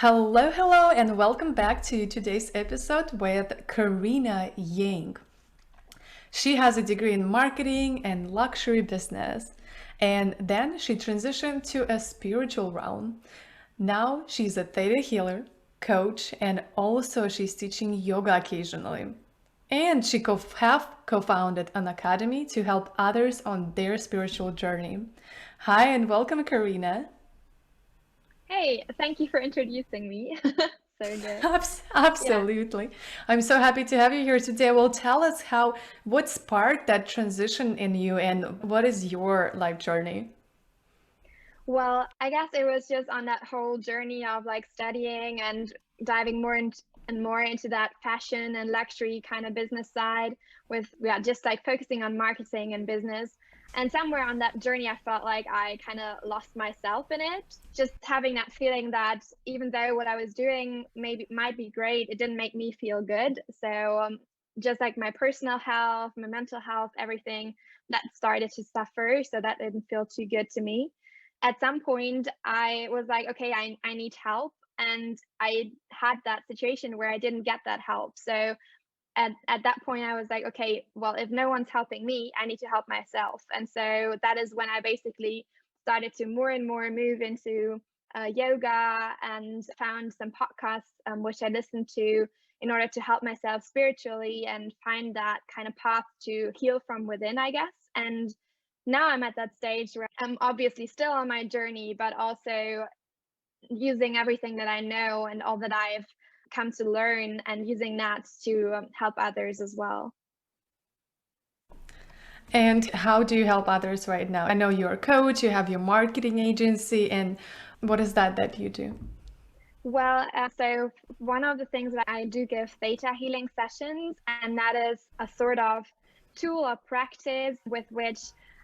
Hello, and welcome back to today's episode with Carina Jung. She has a degree in marketing and luxury business, and then she transitioned to a spiritual realm. Now she's a theta healer, coach, and also she's teaching yoga occasionally. And she co-founded an academy to help others on their spiritual journey. Hi, and welcome, Carina. Hey, thank you for introducing me. So good. Yeah. Absolutely. I'm so happy to have you here today. Well, tell us what sparked that transition in you and what is your life journey? Well, I guess it was just on that whole journey of like studying and diving more into that fashion and luxury kind of business side with just like focusing on marketing and business. And somewhere on that journey, I felt like I kind of lost myself in it. Just having that feeling that even though what I was doing maybe might be great, it didn't make me feel good. So just like my personal health, my mental health, everything that started to suffer. So that didn't feel too good to me. At some point I was like, okay, I need help. And I had that situation where I didn't get that help. So at that point I was like, okay, well, if no one's helping me, I need to help myself. And so that is when I basically started to more and more move into yoga and found some podcasts which I listened to in order to help myself spiritually and find that kind of path to heal from within, I guess. And now I'm at that stage where I'm obviously still on my journey, but also using everything that I know and all that I've come to learn and using that to help others as well. And how do you help others right now? I know you're a coach, you have your marketing agency, and what is that you do? Well, so one of the things that I do give theta healing sessions, and that is a sort of tool or practice with which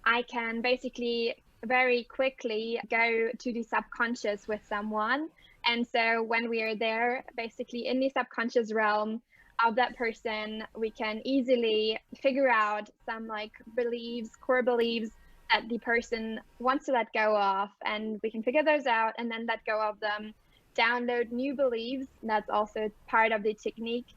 I can basically very quickly go to the subconscious with someone. And so when we are there, basically in the subconscious realm of that person, we can easily figure out some like beliefs, core beliefs that the person wants to let go of. And we can figure those out and then let go of them, download new beliefs. That's also part of the technique.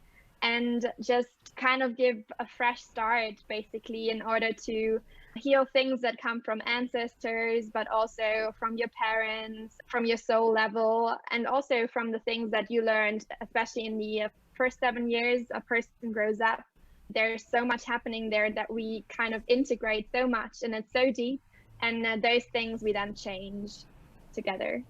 And just kind of give a fresh start, basically, in order to heal things that come from ancestors, but also from your parents, from your soul level, and also from the things that you learned, especially in the first 7 years a person grows up. There's so much happening there that we kind of integrate so much, and it's so deep. And those things we then change together.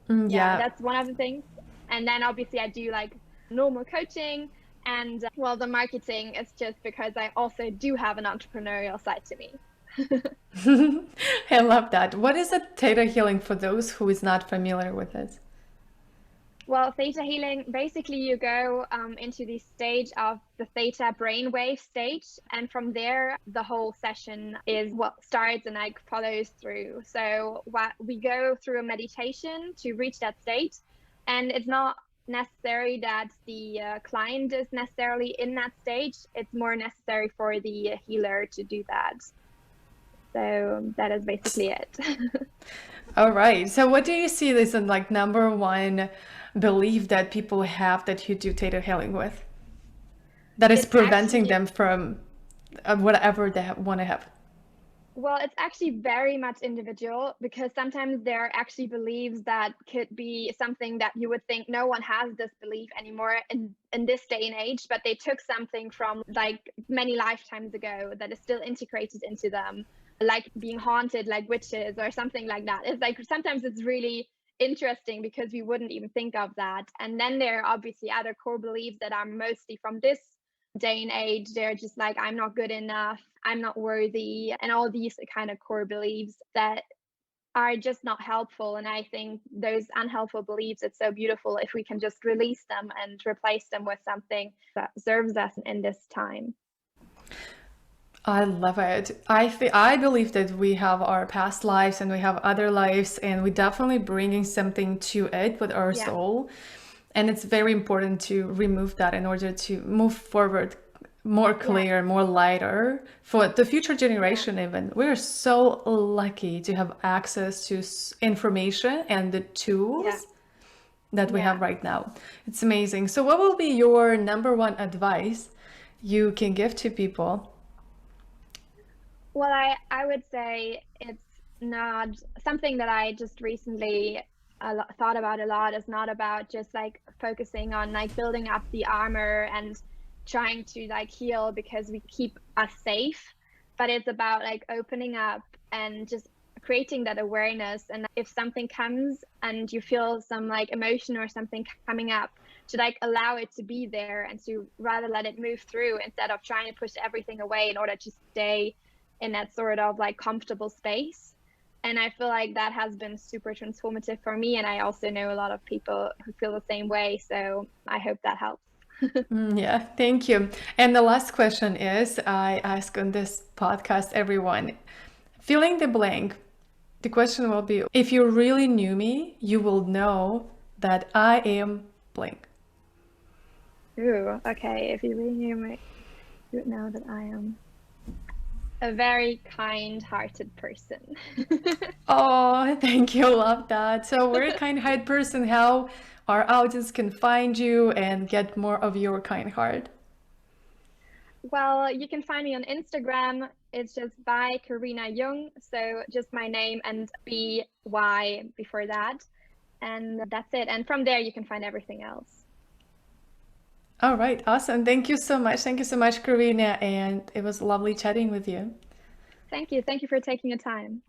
Yeah, Yeah. that's one of the things. And then obviously I do like normal coaching and well, the marketing is just because I also do have an entrepreneurial side to me. I love that. What is a theta healing for those who is not familiar with it? Well, theta healing, basically you go into the stage of the theta brainwave stage. And from there, the whole session is what starts and like follows through. So what we go through a meditation to reach that state. And it's not necessary that the client is necessarily in that stage. It's more necessary for the healer to do that. So that is basically it. All right. So what do you see as in like number one belief that people have that you do theta healing with? That is It's preventing actually them from whatever they want to have. Well, it's actually very much individual because sometimes there are actually beliefs that could be something that you would think no one has this belief anymore in this day and age, but they took something from like many lifetimes ago that is still integrated into them, like being haunted like witches or something like that. It's like sometimes it's really interesting because we wouldn't even think of that. And then there are obviously other core beliefs that are mostly from this day and age. They're just like, I'm not good enough, I'm not worthy, and all these kind of core beliefs that are just not helpful. And I think those unhelpful beliefs, it's so beautiful if we can just release them and replace them with something that serves us in this time. I love it. I believe that we have our past lives and we have other lives, and we definitely bringing something to it with our Yeah. soul. And it's very important to remove that in order to move forward more Yeah. clear, more lighter for the future Yeah. generation. Even we're so lucky to have access to information and the Yeah. tools that we Yeah. have right now. It's amazing. So what will be your number one advice you can give to people? Well, I would say it's not something that I just recently thought about a lot. Is not about just like focusing on like building up the armor and trying to like heal because we keep us safe, but it's about like opening up and just creating that awareness. And if something comes and you feel some like emotion or something coming up, to like allow it to be there and to rather let it move through instead of trying to push everything away in order to stay in that sort of like comfortable space. And I feel like that has been super transformative for me. And I also know a lot of people who feel the same way. So I hope that helps. Yeah, thank you. And the last question is, I ask on this podcast everyone, fill in the blank. The question will be, if you really knew me, you will know that I am blank. Ooh, okay. If you really knew me, you would know that I am a very kind-hearted person. Oh, thank you. Love that. So we're a kind-hearted person. How our audience can find you and get more of your kind heart? Well, you can find me on Instagram. It's just by Carina Jung. So just my name and BY before that. And that's it. And from there, you can find everything else. All right, awesome. Thank you so much. Thank you so much, Carina. And it was lovely chatting with you. Thank you. Thank you for taking the time.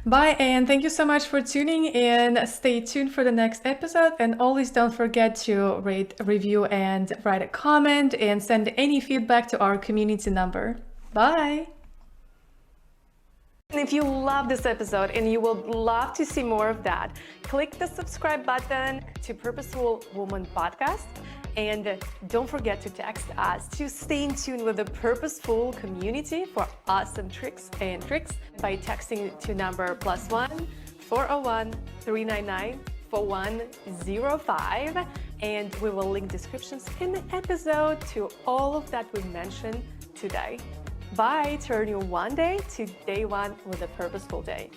Bye, and thank you so much for tuning in. Stay tuned for the next episode, and always don't forget to rate, review, and write a comment and send any feedback to our community number. Bye. And if you love this episode and you would love to see more of that, click the subscribe button to Purposeful Woman Podcast. And don't forget to text us to stay in tune with the Purposeful community for awesome tricks and tricks by texting to number +1 401 399 4105. And we will link descriptions in the episode to all of that we mentioned today. Bye. Turn your one day to day one with a purposeful day.